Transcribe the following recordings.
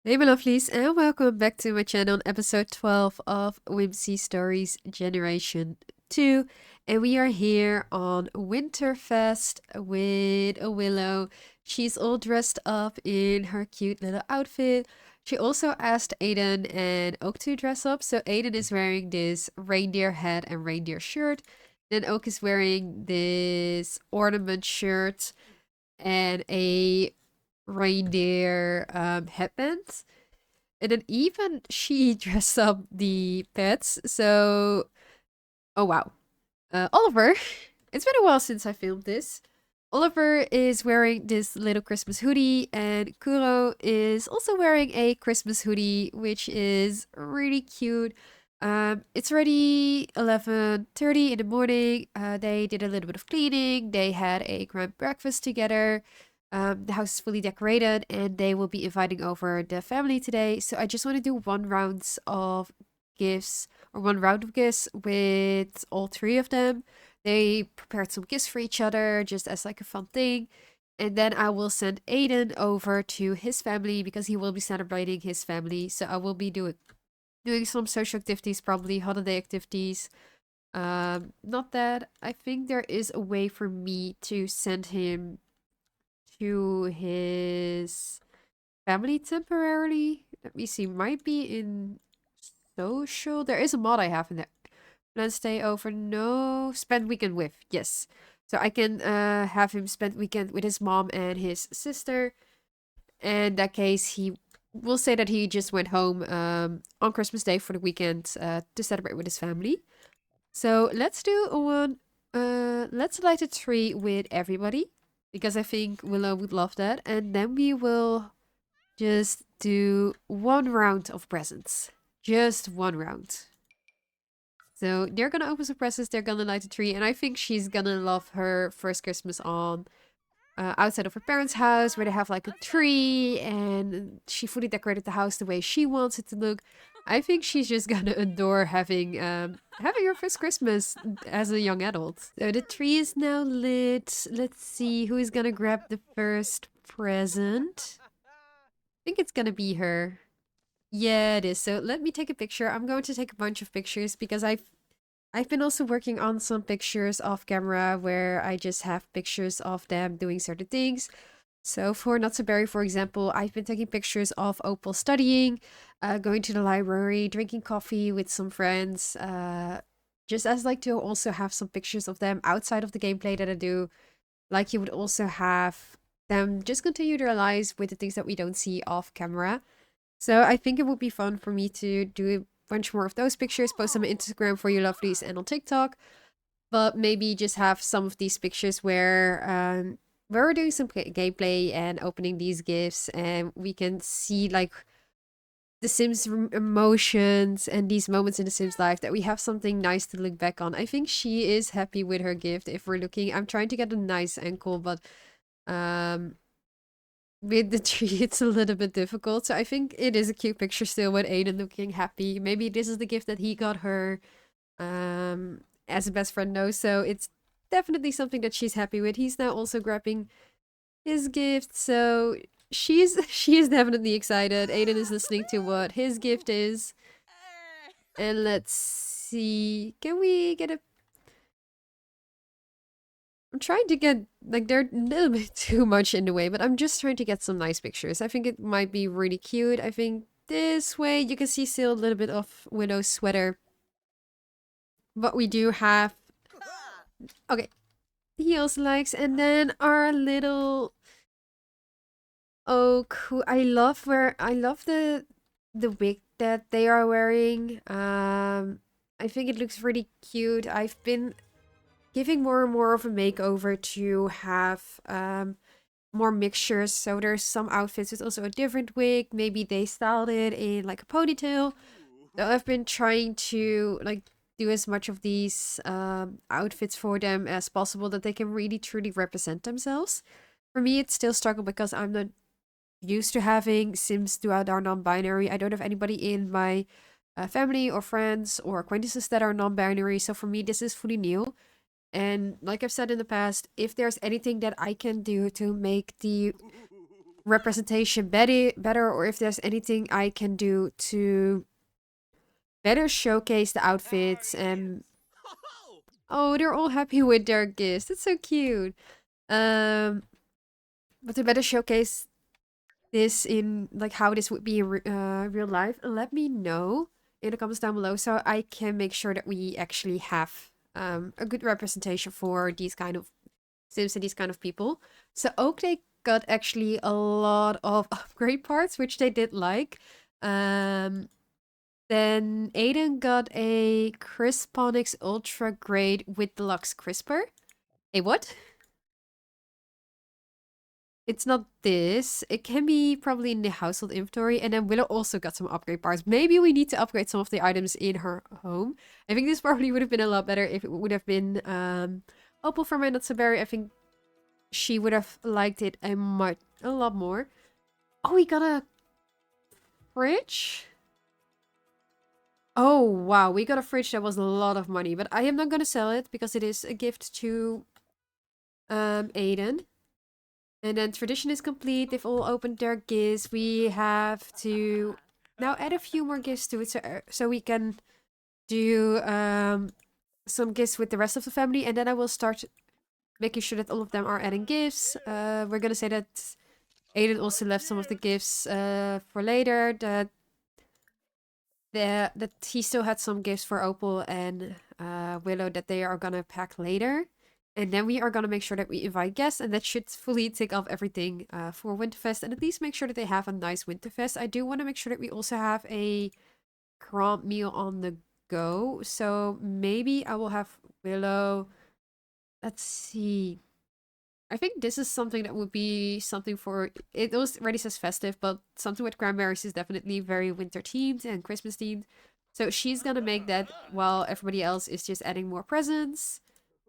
Hey my lovelies, and welcome back to my channel, episode 12 of Whimsy Stories Generation 2. And we are here on Winterfest with a Willow. She's all dressed up in her cute little outfit. She also asked Aiden and Oak to dress up. So Aiden is wearing this reindeer hat and reindeer shirt. Then Oak is wearing this ornament shirt and a reindeer headband. And then even she dressed up the pets. So, oh wow. Oliver, it's been a while since I filmed this. Oliver is wearing this little Christmas hoodie, and Kuro is also wearing a Christmas hoodie, which is really cute. It's already 11:30 in the morning. They did a little bit of cleaning. They had a grand breakfast together. The house is fully decorated, and they will be inviting over the family today. So I just want to do one round of gifts with all three of them. They prepared some gifts for each other just as like a fun thing. And then I will send Aiden over to his family because he will be celebrating his family. So I will be doing some social activities, probably holiday activities. Not that I think there is a way for me to send him to his family temporarily. Let me see, might be in social. There is a mod I have in there. Plan stay over. No, spend weekend with. Yes. So I can have him spend weekend with his mom and his sister. In that case, he will say that he just went home on Christmas Day for the weekend to celebrate with his family. So let's do one. Let's light a tree with everybody because I think Willow would love that, and then we will just do one round of presents. Just one round. So they're gonna open some presents, they're gonna light a tree, and I think she's gonna love her first Christmas on outside of her parents' house where they have like a tree and she fully decorated the house the way she wants it to look. I think she's just gonna adore having her first Christmas as a young adult. So the tree is now lit. Let's see who is gonna grab the first present. I think it's gonna be her. Yeah, it is. So let me take a picture. I'm going to take a bunch of pictures because I've been also working on some pictures off camera where I just have pictures of them doing certain things. So for Not So Berry, for example, I've been taking pictures of Opal studying, going to the library, drinking coffee with some friends. Just as like to also have some pictures of them outside of the gameplay that I do. Like you would also have them just continue their lives with the things that we don't see off camera. So I think it would be fun for me to do a bunch more of those pictures, post them on Instagram for you lovelies and on TikTok. But maybe just have some of these pictures where we're doing some gameplay and opening these gifts, and we can see like the Sims emotions and these moments in the Sims life that we have something nice to look back on. I think she is happy with her gift. If we're looking, I'm trying to get a nice ankle, but um with the tree, it's a little bit difficult. So I think it is a cute picture still with Aiden looking happy. Maybe this is the gift that he got her as a best friend knows. So it's definitely something that she's happy with. He's now also grabbing his gift. So she is definitely excited. Aiden is listening to what his gift is. And let's see. Can we get a I'm trying to get, like, they're a little bit too much in the way, but I'm just trying to get some nice pictures. I think it might be really cute. I think this way you can see still a little bit of Widow's sweater. But we do have, okay, he also likes, and then our little Oak, who I love the wig that they are wearing. I think it looks really cute. I've been giving more and more of a makeover to have more mixtures. So there's some outfits with also a different wig. Maybe they styled it in like a ponytail. So I've been trying to like do as much of these outfits for them as possible that they can really truly represent themselves. For me, it's still struggle because I'm not used to having Sims throughout our non-binary. I don't have anybody in my family or friends or acquaintances that are non-binary. So for me, this is fully new. And like I've said in the past, if there's anything that I can do to make the representation better, or if there's anything I can do to better showcase the outfits. And oh, they're all happy with their gifts. That's so cute. Um, but to better showcase this in like how this would be in real life, let me know in the comments down below so I can make sure that we actually have a good representation for these kind of Sims and these kind of people. So Oak, they got actually a lot of upgrade parts, which they did like. Then Aiden got a Crisponics Ultra Grade with Deluxe Crisper. A what? It's not this. It can be probably in the household inventory. And then Willow also got some upgrade parts. Maybe we need to upgrade some of the items in her home. I think this probably would have been a lot better if it would have been Opal for my Not So Berry. I think she would have liked it a lot more. Oh, we got a fridge? Oh, wow. We got a fridge that was a lot of money. But I am not going to sell it because it is a gift to Aiden. And then tradition is complete. They've all opened their gifts. We have to now add a few more gifts to it so we can do some gifts with the rest of the family. And then I will start making sure that all of them are adding gifts. We're going to say that Aiden also left some of the gifts for later. That he still had some gifts for Opal and Willow that they are going to pack later. And then we are going to make sure that we invite guests, and that should fully tick off everything for Winterfest, and at least make sure that they have a nice Winterfest. I do want to make sure that we also have a grand meal on the go. So maybe I will have Willow. Let's see. I think this is something that would be something for... It already says festive, but something with cranberries is definitely very winter themed and Christmas themed. So she's going to make that while everybody else is just adding more presents.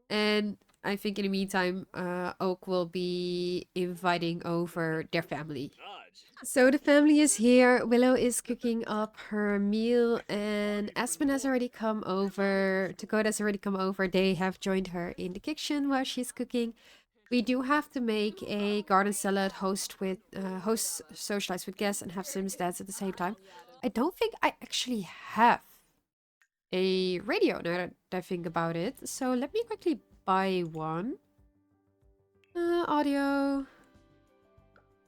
And I think in the meantime, Oak will be inviting over their family. So the family is here. Willow is cooking up her meal, and Aspen has already come over. Dakota has already come over. They have joined her in the kitchen while she's cooking. We do have to make a garden salad, host socialize with guests, and have Sims dance at the same time. I don't think I actually have a radio now that I think about it. So let me quickly buy one. Audio.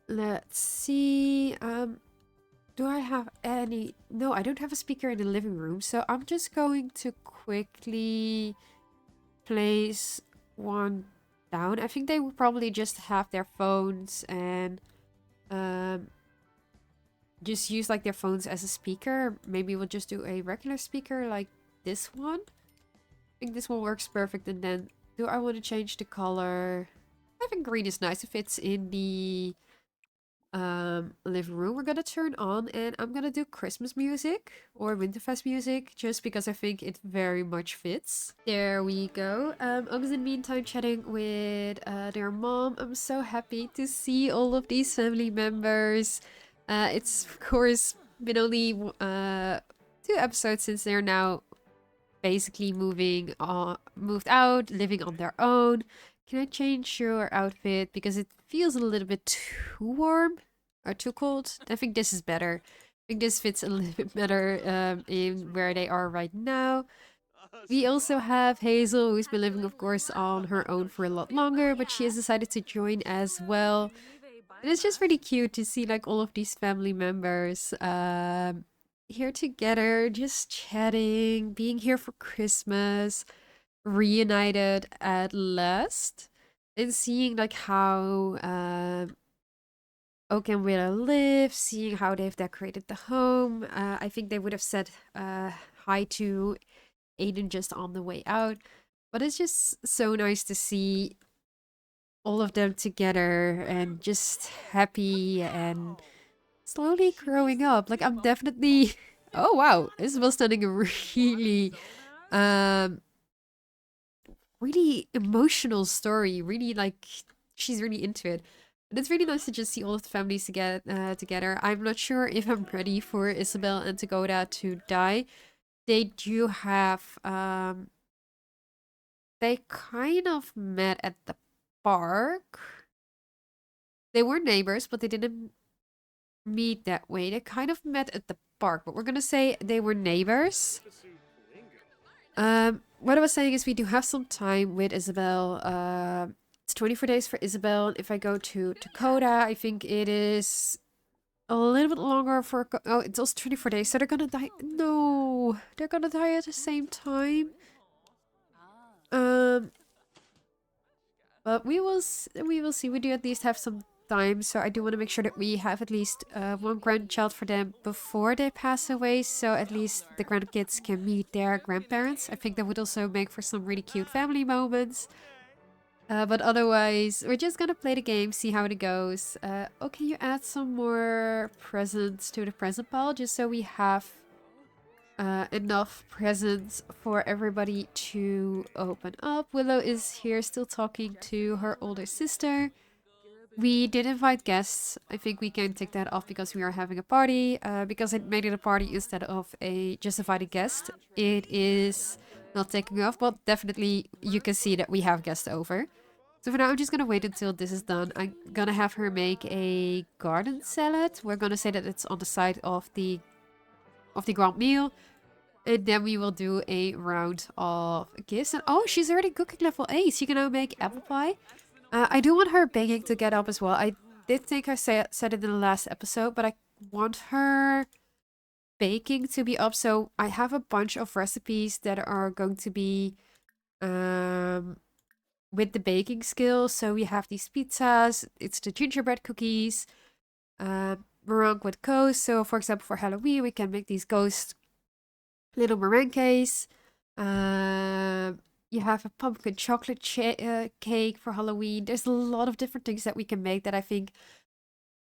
Let's see. Do I have any? No, I don't have a speaker in the living room. So I'm just going to quickly place one down. I think they would probably just have their phones and just use like their phones as a speaker. Maybe we'll just do a regular speaker like this one. I think this one works perfect. And then do I want to change the color? I think green is nice if it's in the living room. We're gonna turn on, and I'm gonna do Christmas music or Winterfest music just because I think it very much fits. There we go. I was in the meantime chatting with their mom. I'm so happy to see all of these family members. It's of course been only 2 episodes since they're now basically moved out, living on their own. Can I change your outfit? Because it feels a little bit too warm or too cold. I think this is better. I think this fits a little bit better in where they are right now. We also have Hazel, who's been living, of course, on her own for a lot longer, but she has decided to join as well. And it's just really cute to see like all of these family members here together, just chatting, being here for Christmas, reunited at last, and seeing like how Oak and Willow live, seeing how they've decorated the home. I think they would have said hi to Aiden just on the way out, but it's just so nice to see all of them together and just happy and slowly growing up. Like I'm definitely... Oh wow, Isabel's telling a really emotional story. Really like she's really into it. And it's really nice to just see all of the families together. I'm not sure if I'm ready for Isabel and Tagoda to die. They do have they kind of met at the park. They were neighbors, but they didn't meet that way. They kind of met at the park, but we're gonna say they were neighbors. What I was saying is we do have some time with Isabel. It's 24 days for Isabel. If I go to Dakota, I think it is a little bit longer for... Oh, it's also 24 days, so they're gonna die. No, they're gonna die at the same time. Um, but we will see. We do at least have some time, so I do want to make sure that we have at least one grandchild for them before they pass away, so at least the grandkids can meet their grandparents. I think that would also make for some really cute family moments. But otherwise, we're just gonna play the game, see how it goes. Oh, can you add some more presents to the present pile, just so we have enough presents for everybody to open up. Willow is here still talking to her older sister. We did invite guests. I think we can take that off because we are having a party. Because I made it a party instead of a just invited guest. It is not taking off, but definitely you can see that we have guests over. So for now, I'm just gonna wait until this is done. I'm gonna have her make a garden salad. We're gonna say that it's on the side of the grand meal. And then we will do a round of gifts. And oh, she's already cooking level 8. She can now make apple pie. I do want her baking to get up as well. I did think I said it in the last episode, but I want her baking to be up. So I have a bunch of recipes that are going to be with the baking skills. So we have these pizzas. It's the gingerbread cookies. Meringue with ghosts. So for example, for Halloween, we can make these ghost little meringues. You have a pumpkin chocolate cake for Halloween. There's a lot of different things that we can make that I think,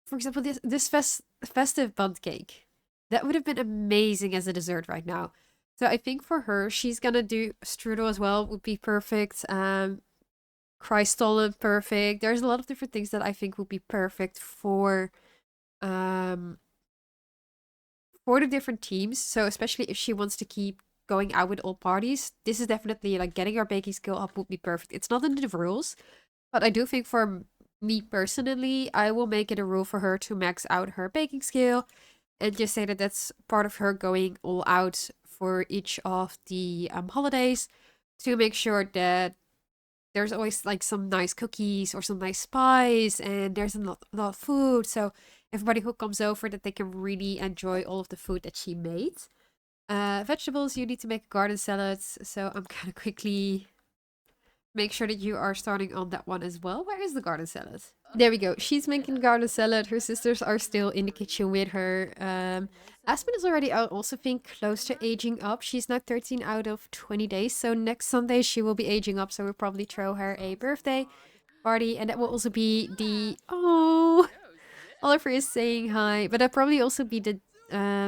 for example, this festive bundt cake. That would have been amazing as a dessert right now. So I think for her, she's gonna do strudel as well. Would be perfect. Kreistollen, perfect. There's a lot of different things that I think would be perfect for the different teams. So especially if she wants to keep going out with all parties, this is definitely like getting our baking skill up would be perfect. It's not in the rules, but I do think for me personally, I will make it a rule for her to max out her baking skill and just say that that's part of her going all out for each of the holidays to make sure that there's always like some nice cookies or some nice pies and there's a lot of food. So everybody who comes over, that they can really enjoy all of the food that she made. Vegetables, you need to make garden salads. So I'm gonna quickly make sure that you are starting on that one as well. Where is the garden salad? There we go. She's making garden salad. Her sisters are still in the kitchen with her. Aspen is already, I also think, close to aging up. She's now 13 out of 20 days. So next Sunday she will be aging up. So we'll probably throw her a birthday party. And that will also be the... Oh, Oliver is saying hi. But that'll probably also be the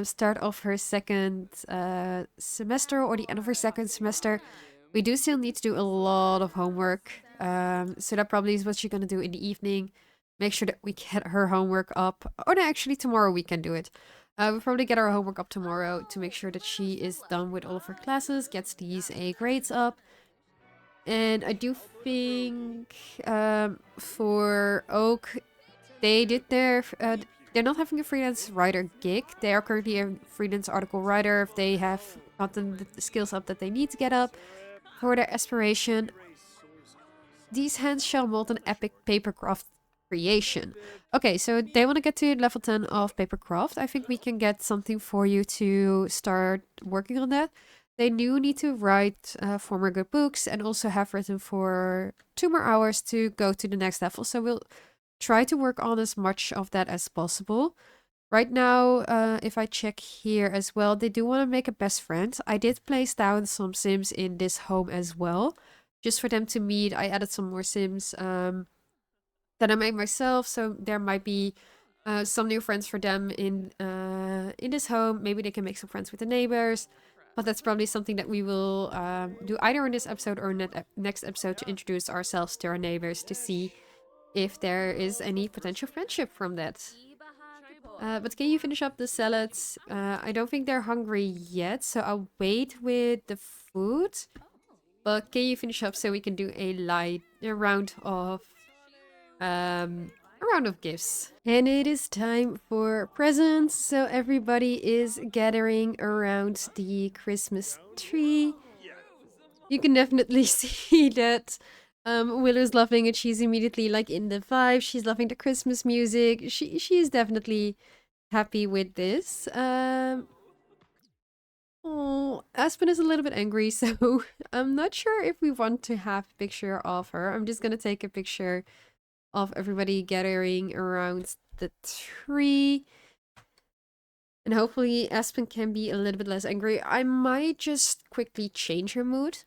start of her second semester or the end of her second semester. We do still need to do a lot of homework. So that probably is what she's gonna do in the evening. Make sure that we get her homework up. Or no, actually tomorrow we can do it. We'll probably get our homework up tomorrow to make sure that she is done with all of her classes, gets these A grades up. And I do think for Oak, they did their... they're not having a freelance writer gig. They are currently a freelance article writer if they have gotten the skills up that they need to get up. For their aspiration, these hands shall mold an epic papercraft creation. Okay, so they want to get to level 10 of papercraft. I think we can get something for you to start working on that. They do need to write 4 more good books and also have written for 2 more hours to go to the next level. So we'll try to work on as much of that as possible. Right now, if I check here as well, they do want to make a best friend. I did place down some Sims in this home as well, just for them to meet. I added some more Sims that I made myself, so there might be some new friends for them in this home. Maybe they can make some friends with the neighbors, but that's probably something that we will do either in this episode or next episode to introduce ourselves to our neighbors to see if there is any potential friendship from that. But can you finish up the salads? I don't think they're hungry yet, so I'll wait with the food. But can you finish up so we can do a round of round of gifts. And it is time for presents. So everybody is gathering around the Christmas tree. You can definitely see that Willow's loving it. She's immediately like in the vibe. She's loving the Christmas music. She's definitely happy with this. Oh, Aspen is a little bit angry, so I'm not sure if we want to have a picture of her. I'm just gonna take a picture of everybody gathering around the tree. And hopefully Aspen can be a little bit less angry. I might just quickly change her mood.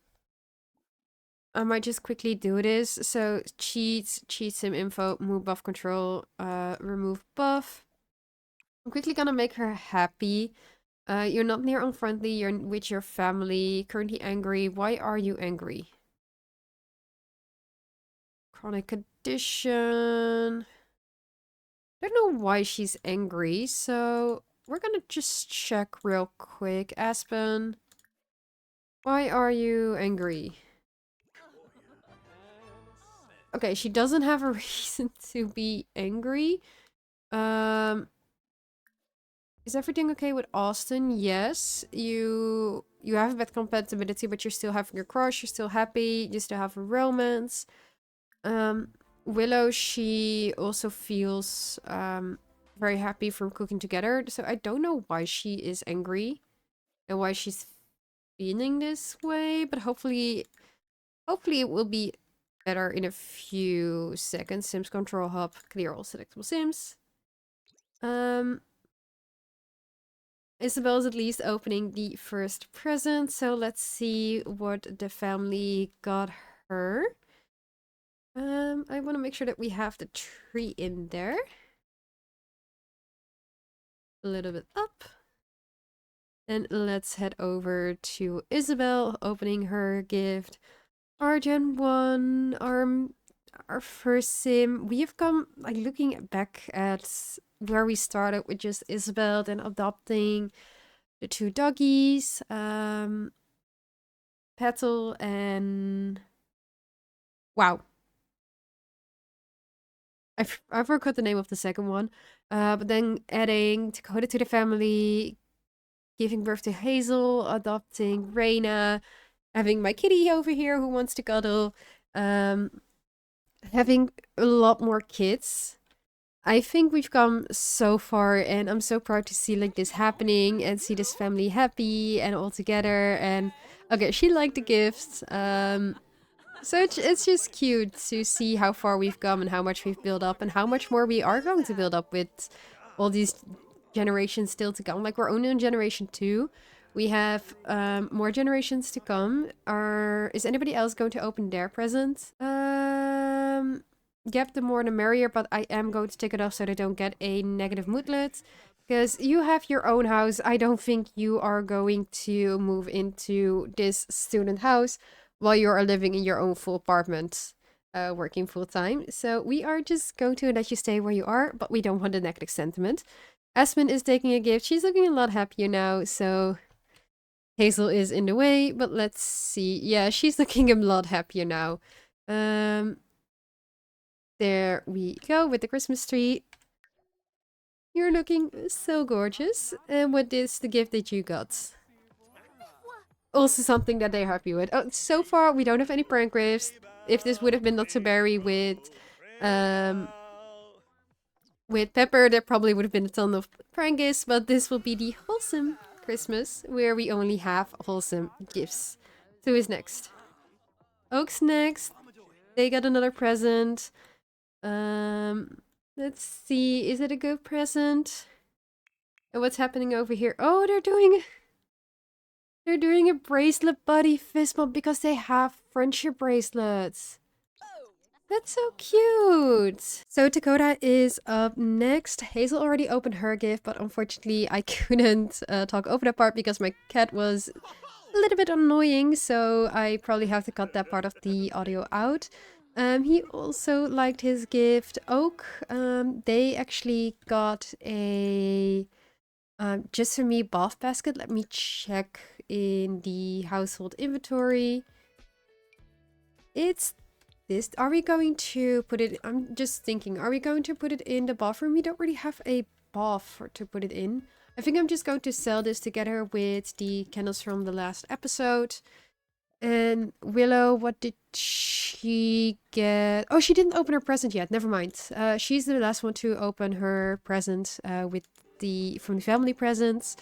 I might just quickly do this. So cheat sim info, move buff control, remove buff. I'm quickly gonna make her happy. You're not near unfriendly, you're with your family, currently angry. Why are you angry? Chronic condition. I don't know why she's angry, so we're gonna just check real quick. Aspen, why are you angry? Okay, she doesn't have a reason to be angry. Is everything okay with Austin? Yes. You have a bad compatibility, but you're still having your crush, you're still happy, you still have a romance. Willow, she also feels very happy from cooking together. So I don't know why she is angry and why she's feeling this way, but hopefully it will be better in a few seconds. Sims control hub, clear all selectable sims. Isabel's at least opening the first present, so let's see what the family got her. I want to make sure that we have the tree in there. A little bit up. Then let's head over to Isabel, opening her gift. Our Gen 1, our first sim. We have come, like, looking back at where we started with just Isabel, then adopting the two doggies, Petal and... Wow. I forgot the name of the second one. But then adding Dakota to the family, giving birth to Hazel, adopting Reina, having my kitty over here who wants to cuddle, having a lot more kids. I think we've come so far, and I'm so proud to see like this happening and see this family happy and all together. And okay, she liked the gifts. So it's just cute to see how far we've come and how much we've built up and how much more we are going to build up with all these generations still to come. Like, we're only on generation 2. We have more generations to come. Is anybody else going to open their present? Yep, the more the merrier, but I am going to take it off so they don't get a negative moodlet. Because you have your own house. I don't think you are going to move into this student house while you are living in your own full apartment, working full time. So we are just going to let you stay where you are, but we don't want a negative sentiment. Aspen is taking a gift. She's looking a lot happier now, so Hazel is in the way, but let's see. Yeah, she's looking a lot happier now. There we go with the Christmas tree. You're looking so gorgeous. And what is the gift that you got? Also something that they're happy with. Oh, so far we don't have any prank gifts. If this would have been not so berry with Pepper, there probably would have been a ton of prank gifts, but this will be the wholesome Christmas where we only have wholesome gifts. So who's next? Oak's next. They got another present. Let's see. Is it a good present? And what's happening over here? Oh, they're doing a bracelet buddy fist bump because they have friendship bracelets. That's so cute. So Dakota is up next. Hazel already opened her gift, but unfortunately I couldn't talk over that part because my cat was a little bit annoying. So I probably have to cut that part of the audio out. He also liked his gift. Oak, they actually got a just for me bath basket. Let me check in the household inventory. It's this. Are we going to put it... I'm just thinking, are we going to put it in the bathroom? We don't really have a bath to put it in. I think I'm just going to sell this together with the candles from the last episode. And Willow, what did she get? Oh, she didn't open her present yet. Never mind. She's the last one to open her present with from the family presents.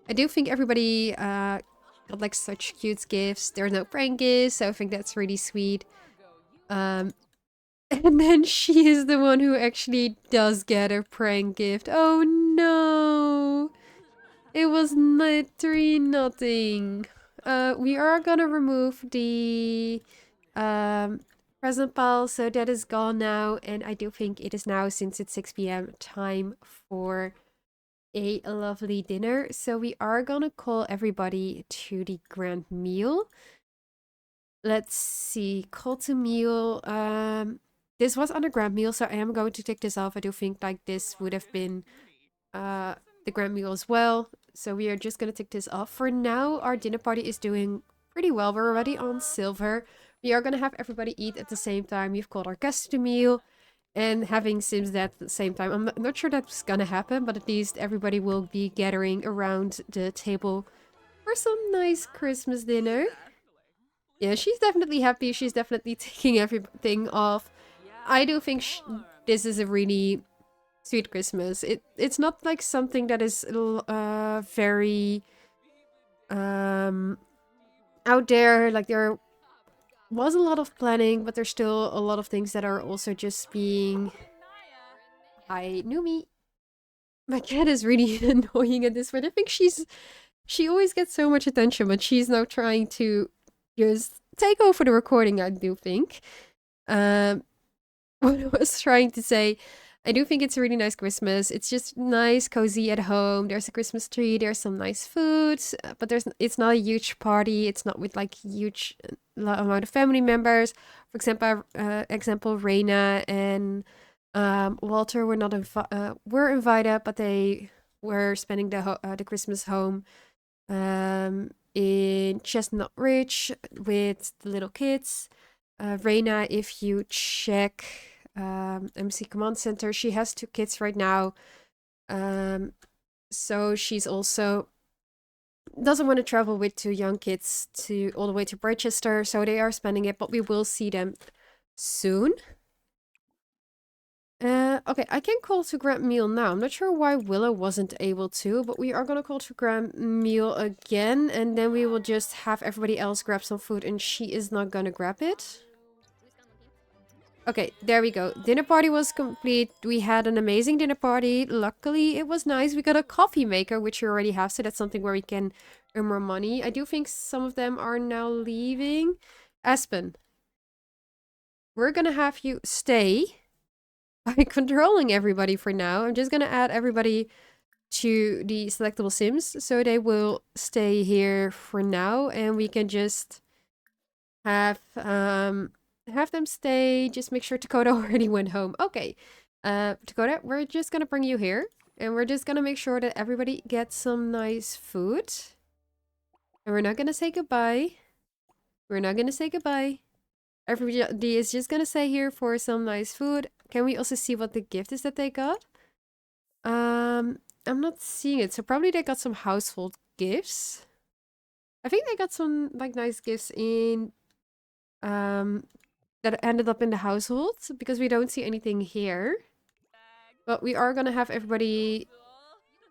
I do think everybody got like such cute gifts. There are no prank gifts, so I think that's really sweet. And then she is the one who actually does get a prank gift. Oh no! It was not 3-0. We are gonna remove the present pile, so that is gone now. And I do think it is now, since it's 6 p.m, time for a lovely dinner. So we are gonna call everybody to the grand meal. Let's see, call to meal. This was on a grand meal, so I am going to take this off. I do think like this would have been the grand meal as well. So we are just gonna take this off. For now, our dinner party is doing pretty well. We're already on silver. We are gonna have everybody eat at the same time. We've called our guests to meal and having Sims at the same time. I'm not sure that's gonna happen, but at least everybody will be gathering around the table for some nice Christmas dinner. Yeah, she's definitely happy. She's definitely taking everything off. I do think this is a really sweet Christmas. It's not like something that is very out there. Like there was a lot of planning, but there's still a lot of things that are also just being... Hi, Numi. My cat is really annoying at this point. I think she always gets so much attention, but she's now trying to just take over the recording, I do think. What I was trying to say, I do think it's a really nice Christmas. It's just nice, cozy at home. There's a Christmas tree. There's some nice food, but it's not a huge party. It's not with like huge amount of family members. For example, Reina and Walter were not were invited, but they were spending the Christmas home in Chestnut Ridge with the little kids. Reina, if you check MC Command Center, she has 2 kids right now. So she's also doesn't want to travel with 2 young kids all the way to Bridgester, so they are spending it, but we will see them soon. Okay, I can call to grand meal now. I'm not sure why Willow wasn't able to, but we are gonna call to grand meal again, and then we will just have everybody else grab some food, and she is not gonna grab it. Okay, there we go. Dinner party was complete. We had an amazing dinner party. Luckily, it was nice. We got a coffee maker, which we already have, so that's something where we can earn more money. I do think some of them are now leaving. Aspen, we're gonna have you stay by controlling everybody for now. I'm just gonna add everybody to the selectable Sims, so they will stay here for now, and we can just have them stay. Just make sure Dakota already went home. Okay, Dakota, we're just gonna bring you here, and we're just gonna make sure that everybody gets some nice food. And we're not gonna say goodbye. We're not gonna say goodbye. Everybody is just gonna stay here for some nice food. Can we also see what the gift is that they got? I'm not seeing it, so probably they got some household gifts. I think they got some like nice gifts in that ended up in the household, because we don't see anything here. But we are gonna have everybody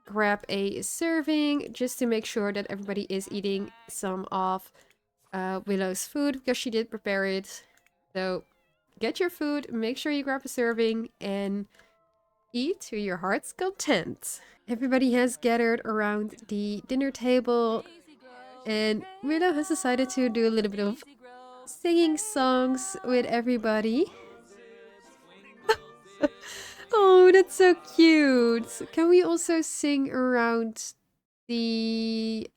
grab a serving just to make sure that everybody is eating some of Willow's food, because she did prepare it. So get your food, make sure you grab a serving, and eat to your heart's content. Everybody has gathered around the dinner table, and Willow has decided to do a little bit of singing songs with everybody. Oh, that's so cute. Can we also sing around the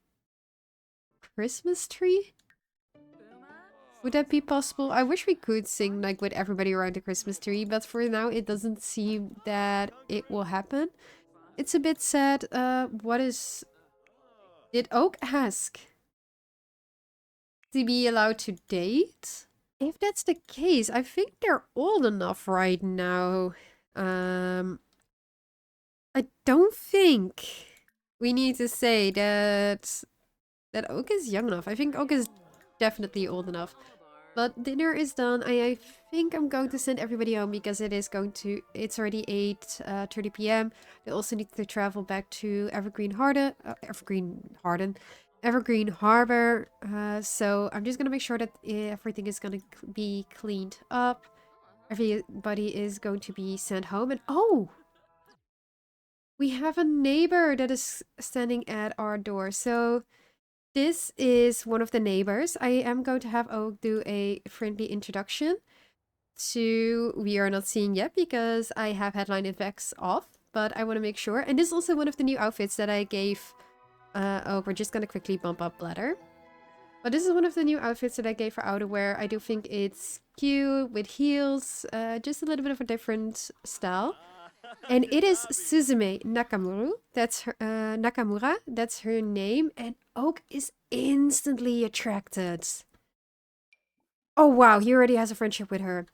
Christmas tree? Would that be possible? I wish we could sing like with everybody around the Christmas tree, but for now it doesn't seem that it will happen. It's a bit sad. Did Oak ask to be allowed to date? If that's the case, I think they're old enough right now. I don't think we need to say that Oak is young enough. I think Oak is definitely old enough. But dinner is done. I think I'm going to send everybody home because it's already 8:30 p.m. They also need to travel back to Evergreen Harbor. So I'm just gonna make sure that everything is gonna be cleaned up. Everybody is going to be sent home. And oh, we have a neighbor that is standing at our door. So this is one of the neighbors. I am going to have Oak do a friendly introduction to we are not seeing yet because I have headline effects off, but I want to make sure. And this is also one of the new outfits that I gave. Oh, we're just going to quickly bump up Bladder. But this is one of the new outfits that I gave for outerwear. I do think it's cute with heels, just a little bit of a different style. And it is Suzume Nakamura. That's her name. And Oak is instantly attracted. Oh wow, he already has a friendship with her.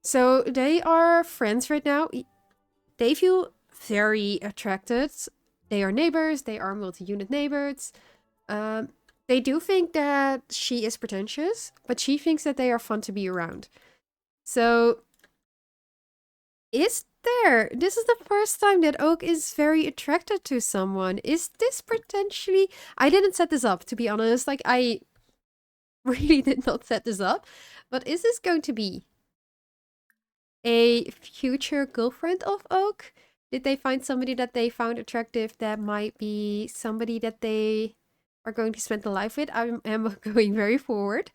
So they are friends right now. They feel very attracted. They are neighbors. They are multi-unit neighbors. Um, they do think that she is pretentious, but she thinks that they are fun to be around. So this is the first time that Oak is very attracted to someone. Is this potentially... I didn't set this up, to be honest. Like, I really did not set this up. But is this going to be a future girlfriend of Oak? Did they find somebody that they found attractive that might be somebody that they are going to spend their life with? I am going very forward.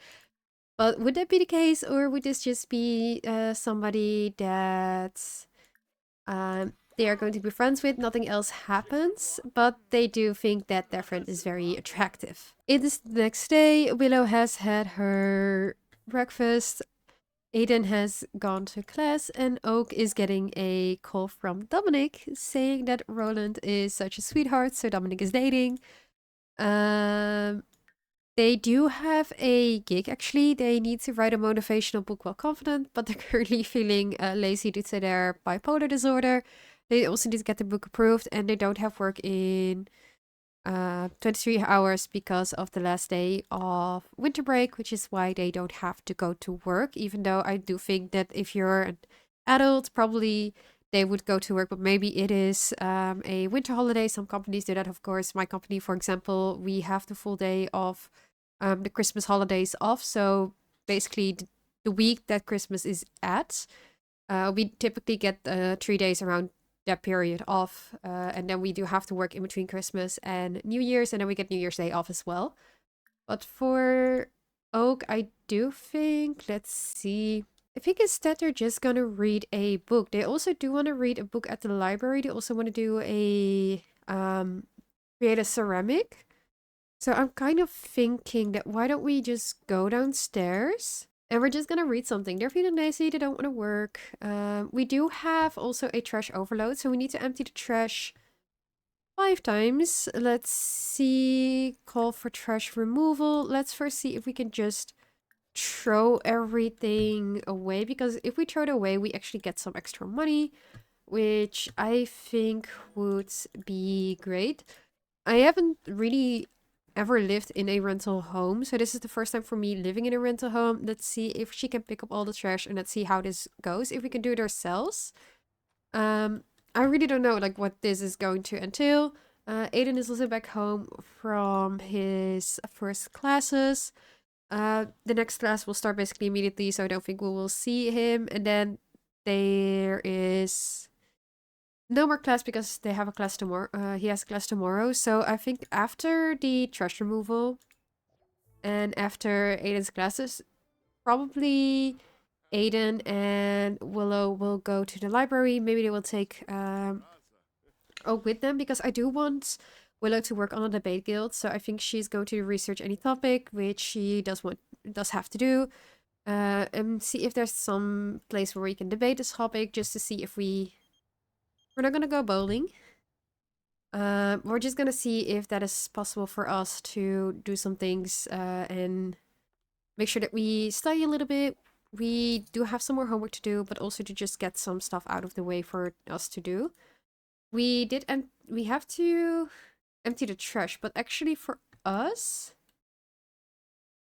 But would that be the case, or would this just be somebody that they are going to be friends with? Nothing else happens, but they do think that their friend is very attractive. It is the next day. Willow has had her breakfast. Aiden has gone to class, and Oak is getting a call from Dominic saying that Roland is such a sweetheart, so Dominic is dating. They do have a gig, actually. They need to write a motivational book while confident, but they're currently feeling lazy due to their bipolar disorder. They also need to get the book approved, and they don't have work in 23 hours because of the last day of winter break, which is why they don't have to go to work. Even though I do think that if you're an adult, probably they would go to work, but maybe it is a winter holiday. Some companies do that, of course. My company, for example, we have the full day of the Christmas holidays off. So basically, the week that Christmas is at, we typically get 3 days around that period off. And then we do have to work in between Christmas and New Year's, and then we get New Year's Day off as well. But for Oak, I do think, let's see. I think instead they're just gonna read a book. They also do want to read a book at the library. They also want to do create a ceramic. So I'm kind of thinking that why don't we just go downstairs and we're just gonna read something. They're feeling lazy, they don't want to work. We do have also a trash overload, so we need to empty the trash 5 times. Let's see, call for trash removal. Let's first see if we can just throw everything away, because if we throw it away, we actually get some extra money, which I think would be great. I haven't really ever lived in a rental home, so this is the first time for me living in a rental home. Let's see if she can pick up all the trash, and let's see how this goes. If we can do it ourselves. I really don't know like what this is going to entail. Aiden is also back home from his first classes. The next class will start basically immediately, so I don't think we will see him. And then there is no more class because they have a class tomorrow. He has a class tomorrow. So I think after the trash removal and after Aiden's classes, probably Aiden and Willow will go to the library. Maybe they will take Oak with them, because I do want Willow to work on a debate guild. So I think she's going to research any topic, which she does have to do. And see if there's some place where we can debate this topic, just to see if we're not gonna go bowling. We're just gonna see if that is possible for us to do some things and make sure that we study a little bit. We do have some more homework to do, but also to just get some stuff out of the way for us to do. We have to empty the trash, but actually for us,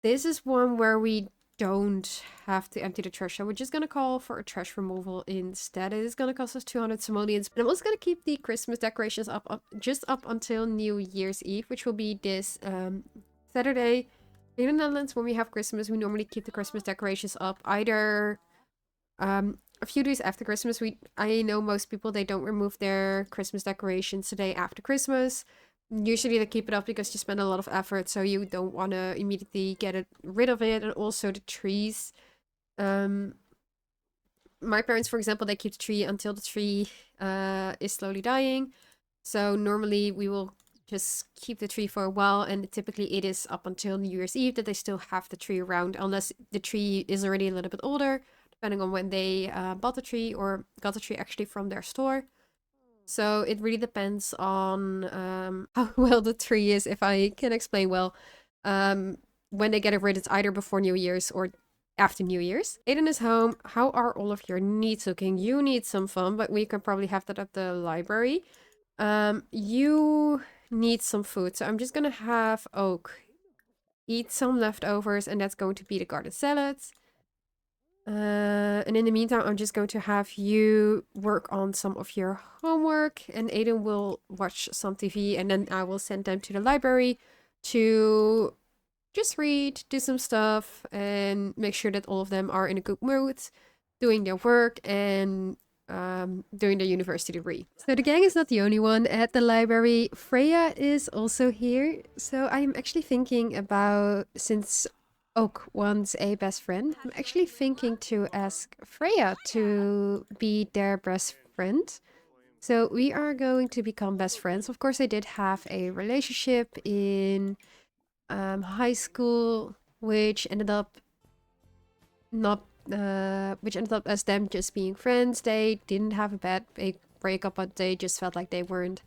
this is one where we don't have to empty the trash. So we're just gonna call for a trash removal instead. It is gonna cost us 200 simoleons. But I'm also gonna keep the Christmas decorations up just up until New Year's Eve, which will be this Saturday. In the Netherlands, when we have Christmas, we normally keep the Christmas decorations up either a few days after Christmas. I know most people, they don't remove their Christmas decorations the day after Christmas. Usually they keep it up because you spend a lot of effort, so you don't want to immediately rid of it. And also the trees. My parents, for example, they keep the tree until the tree is slowly dying. So normally we will just keep the tree for a while, and typically it is up until New Year's Eve that they still have the tree around, unless the tree is already a little bit older, depending on when they bought the tree or got the tree actually from their store. So it really depends on how well the tree is, if I can explain well. When they get it rid, it's either before New Year's or after New Year's. Aiden is home. How are all of your needs looking? You need some fun, but we can probably have that at the library. You need some food, so I'm just gonna have Oak eat some leftovers, and that's going to be the garden salads. And in the meantime, I'm just going to have you work on some of your homework, and Aiden will watch some TV, and then I will send them to the library to just read, do some stuff, and make sure that all of them are in a good mood, doing their work, and doing their university degree. So the gang is not the only one at the library. Freya is also here. So I'm actually thinking about, since Oak wants a best friend, I'm actually thinking to ask Freya to be their best friend. So we are going to become best friends. Of course, they did have a relationship in high school, which ended up not which ended up as them just being friends. They didn't have a big breakup, but they just felt like they weren't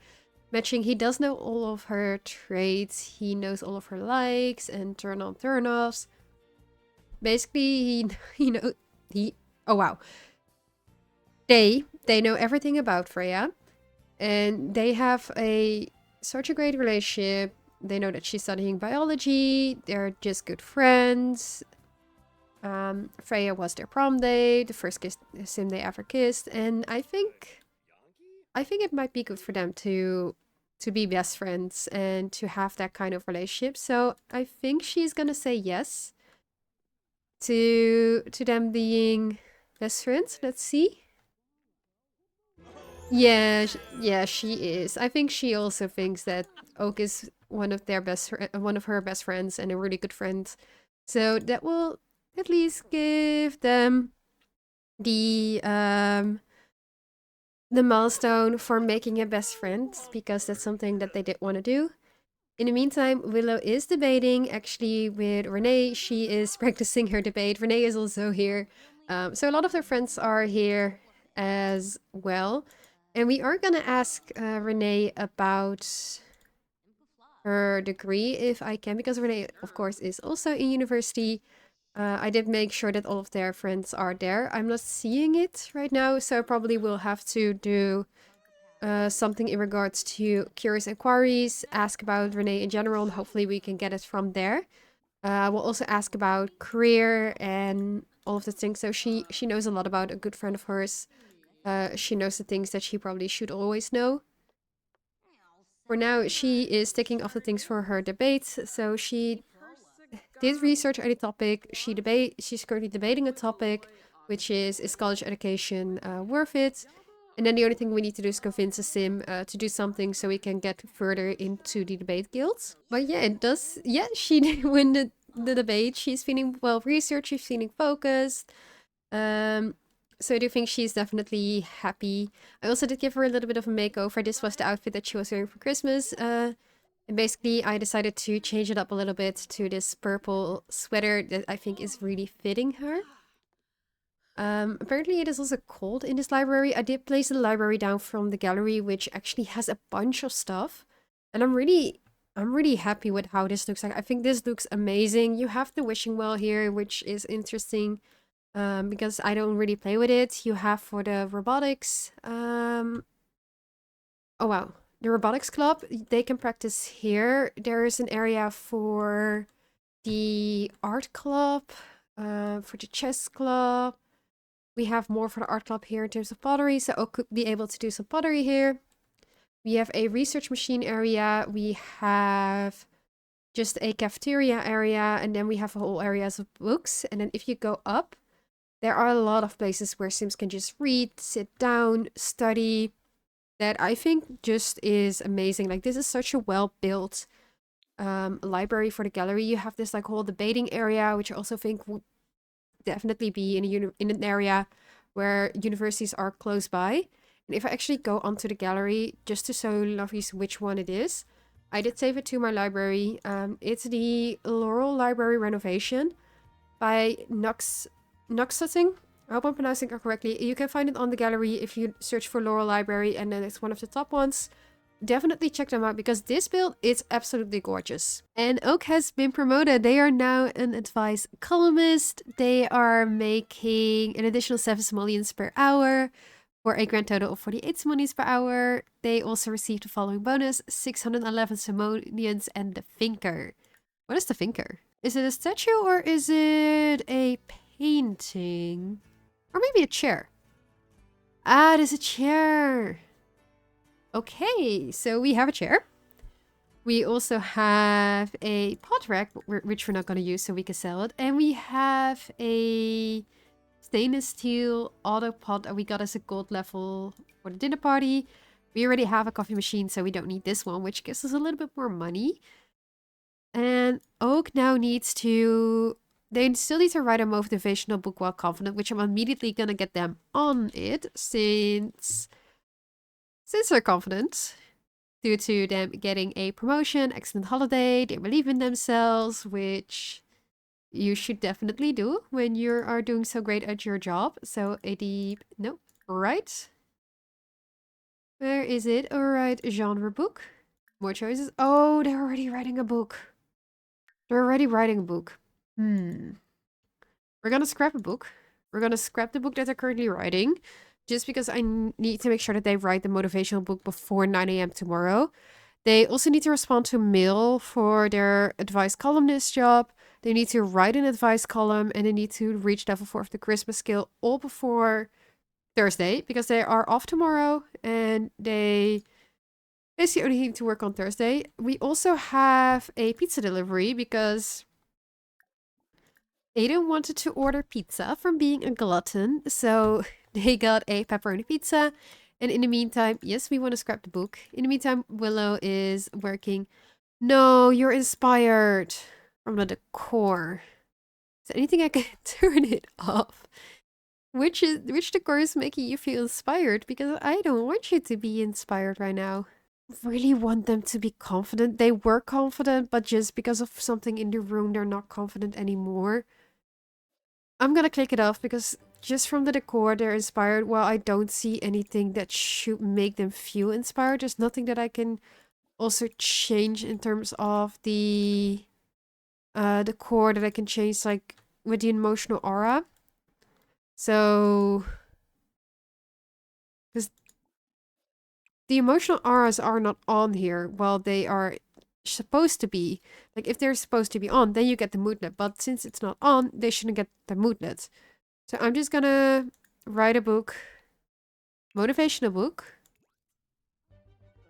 matching. He does know all of her traits. He knows all of her likes and turn-offs. Basically, oh wow. They know everything about Freya, and they have such a great relationship. They know that she's studying biology. They're just good friends. Freya was their prom date, the first sim they ever kissed, and I think it might be good for them to be best friends and to have that kind of relationship. So I think she's gonna say yes to them being best friends. Let's see. Yeah, yeah, she is. I think she also thinks that Oak is one of her best friends and a really good friend. So that will at least give them the milestone for making a best friend, because that's something that they did want to do. In the meantime, Willow is debating actually with Renee. She is practicing her debate. Renee is also here. So a lot of their friends are here as well. And we are going to ask Renee about her degree, if I can, because Renee, of course, is also in university. I did make sure that all of their friends are there. I'm not seeing it right now, so I probably will have to do something in regards to curious inquiries, ask about Renee in general, and hopefully we can get it from there. We'll also ask about career and all of the things. So she knows a lot about a good friend of hers. She knows the things that she probably should always know. For now, she is taking off the things for her debates. So she did research on the topic. She's currently debating a topic, which is college education worth it? And then the only thing we need to do is convince a sim to do something so we can get further into the debate guilds. But yeah, it does. Yeah, she did win the debate. She's feeling well researched. She's feeling focused. So I do think she's definitely happy. I also did give her a little bit of a makeover. This was the outfit that she was wearing for Christmas. And basically, I decided to change it up a little bit to this purple sweater that I think is really fitting her. Apparently it is also cold in this library. I did place the library down from the gallery, which actually has a bunch of stuff. And I'm really I'm really happy with how this looks like. I think this looks amazing. You have the wishing well here, which is interesting because I don't really play with it. You have for the robotics. Oh, wow. The robotics club, they can practice here. There is an area for the art club, for the chess club. We have more for the art club here in terms of pottery, so I could be able to do some pottery here. We have a research machine area. We have just a cafeteria area, and then we have whole areas of books. And then if you go up, there are a lot of places where Sims can just read, sit down, study. That I think just is amazing. Like, this is such a well-built library for the gallery. You have this like whole debating area, which I also think would definitely be in an area where universities are close by. And if I actually go onto the gallery just to show lovelies which one it is, I did save it to my library. It's the Laurel Library renovation by Nuxsutting. I hope I'm pronouncing it correctly. You can find it on the gallery if you search for Laurel Library, and then it's one of the top ones. Definitely check them out because this build is absolutely gorgeous. And Oak has been promoted. They are now an advice columnist. They are making an additional 7 simoleons per hour for a grand total of 48 simoleons per hour. They also received the following bonus: 611 simoleons and the Finker. What is the Finker? Is it a statue or is it a painting? Or maybe a chair. Ah, it is a chair. Okay, so we have a chair. We also have a pot rack, which we're not going to use, so we can sell it. And we have a stainless steel auto pot that we got as a gold level for the dinner party. We already have a coffee machine, so we don't need this one, which gives us a little bit more money. And Oak now needs to... They still need to write a motivational book while confident, which I'm immediately going to get them on it since they're confident. Due to them getting a promotion, excellent holiday, they believe in themselves, which you should definitely do when you are doing so great at your job. So no, right? Where is it? Alright, genre book. More choices. Oh, they're already writing a book. They're already writing a book. We're gonna scrap a book. We're gonna scrap the book that they're currently writing. Just because I need to make sure that they write the motivational book before 9 a.m. tomorrow. They also need to respond to mail for their advice columnist job. They need to write an advice column, and they need to reach level 4 of the Christmas skill all before Thursday, because they are off tomorrow and they basically only need to work on Thursday. We also have a pizza delivery because Aiden wanted to order pizza from being a glutton, so they got a pepperoni pizza. And in the meantime, yes, we want to scrap the book. In the meantime, Willow is working. No, you're inspired from the decor. Is there anything I can turn it off? Which decor is making you feel inspired? Because I don't want you to be inspired right now. I really want them to be confident. They were confident, but just because of something in the room, they're not confident anymore. I'm gonna click it off because just from the decor, they're inspired. Well, I don't see anything that should make them feel inspired. There's nothing that I can also change in terms of the decor that I can change, like with the emotional aura. So, because the emotional auras are not on here while they are supposed to be. Like, if they're supposed to be on, then you get the moodlet. But since it's not on, they shouldn't get the moodlet. So I'm just gonna write a book. Motivational book.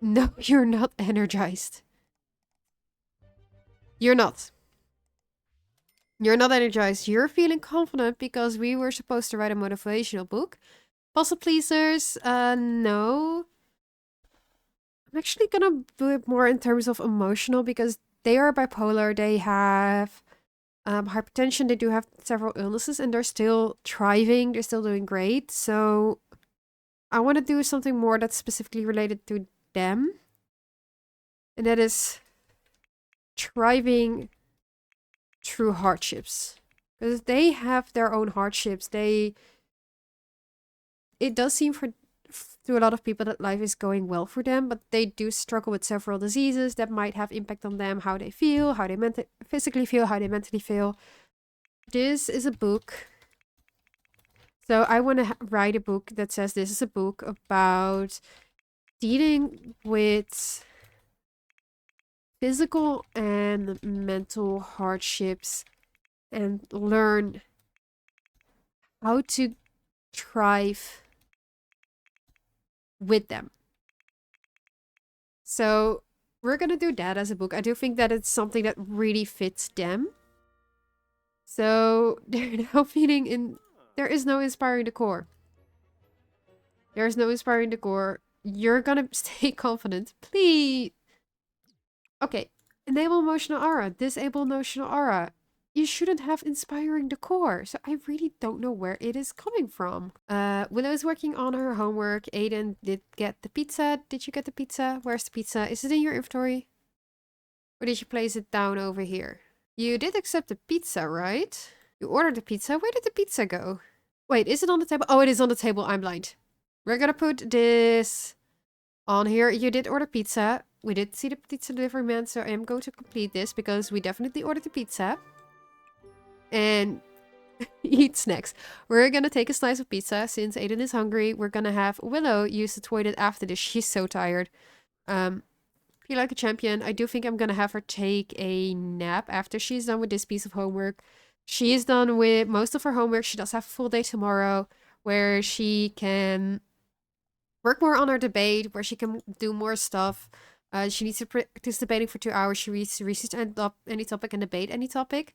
No, you're not energized. You're not. You're not energized. You're feeling confident because we were supposed to write a motivational book. Puzzle pleasers, no. I'm actually gonna do it more in terms of emotional because they are bipolar. They have hypertension. They do have several illnesses and they're still thriving. They're still doing great. So I want to do something more that's specifically related to them. And that is thriving through hardships. Because they have their own hardships. It does seem to a lot of people that life is going well for them, but they do struggle with several diseases that might have impact on them, how they feel, how they physically feel, how they mentally feel. This is a book. So I want to write a book that says this is a book about dealing with physical and mental hardships and learn how to thrive with them. So we're gonna do that as a book. I do think that it's something that really fits them. So they're now feeding in. There is no inspiring decor. There is no inspiring decor. You're gonna stay confident, please. Okay, enable emotional aura, disable emotional aura. You shouldn't have inspiring decor, so I really don't know where it is coming from. Willow is working on her homework. Aiden did get the pizza. Did you get the pizza? Where's the pizza? Is it in your inventory? Or did you place it down over here? You did accept the pizza, right? You ordered the pizza. Where did the pizza go? Wait, is it on the table? Oh, it is on the table. I'm blind. We're gonna put this on here. You did order pizza. We did see the pizza delivery man, so I am going to complete this because we definitely ordered the pizza. And eat snacks. We're gonna take a slice of pizza since Aiden is hungry. We're gonna have Willow use the toilet after this. She's so tired. Feel like a champion. I do think I'm gonna have her take a nap after she's done with this piece of homework. She is done with most of her homework. She does have a full day tomorrow where she can work more on her debate, where she can do more stuff. She needs to practice debating for 2 hours. She needs to research any topic and debate any topic.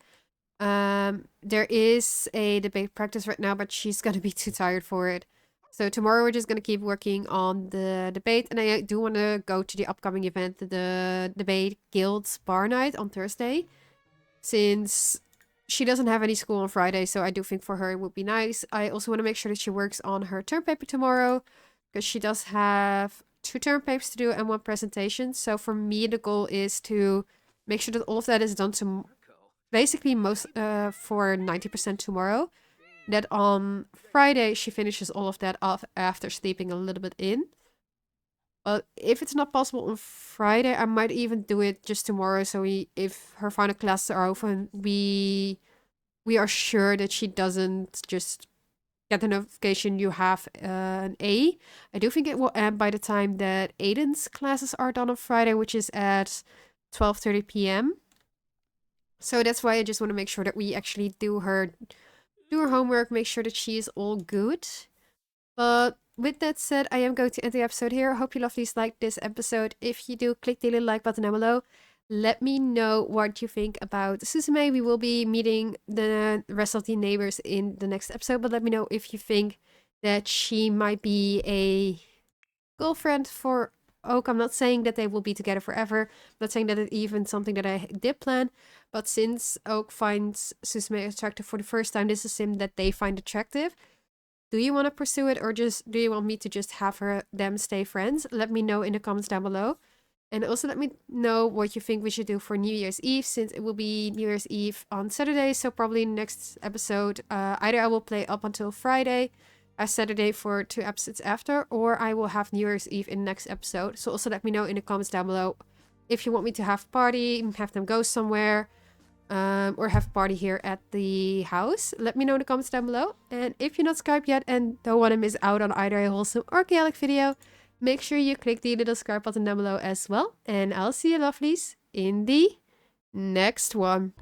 There is a debate practice right now, but she's gonna be too tired for it. So tomorrow we're just gonna keep working on the debate, and I do want to go to the upcoming event, the Debate Guild's Bar Night on Thursday, since she doesn't have any school on Friday, so I do think for her it would be nice. I also want to make sure that she works on her term paper tomorrow, because she does have 2 term papers to do and 1 presentation. So for me, the goal is to make sure that all of that is done to basically most for 90% tomorrow. That on Friday she finishes all of that off after sleeping a little bit in. But if it's not possible on Friday, I might even do it just tomorrow. So if her final classes are open, we are sure that she doesn't just get the notification you have an A. I do think it will end by the time that Aiden's classes are done on Friday, which is at 12:30 p.m. So that's why I just want to make sure that we actually do her homework, make sure that she is all good. But with that said, I am going to end the episode here. I hope you lovelies liked this episode. If you do, click the little like button down below. Let me know what you think about Suzume. We will be meeting the rest of the neighbors in the next episode, but let me know if you think that she might be a girlfriend for Oak. I'm not saying that they will be together forever. I'm not saying that it's even something that I did plan. But since Oak finds Suzume attractive for the first time, this is him that they find attractive. Do you want to pursue it, or just do you want me to just have them stay friends? Let me know in the comments down below. And also let me know what you think we should do for New Year's Eve, since it will be New Year's Eve on Saturday. So probably next episode, either I will play up until Friday, as Saturday for 2 episodes after, or I will have New Year's Eve in the next episode. So also let me know in the comments down below if you want me to have a party, have them go somewhere, or have a party here at the house. Let me know in the comments down below. And if you're not subscribed yet and don't want to miss out on either a wholesome or chaotic video, make sure you click the little subscribe button down below as well. And I'll see you lovelies in the next one.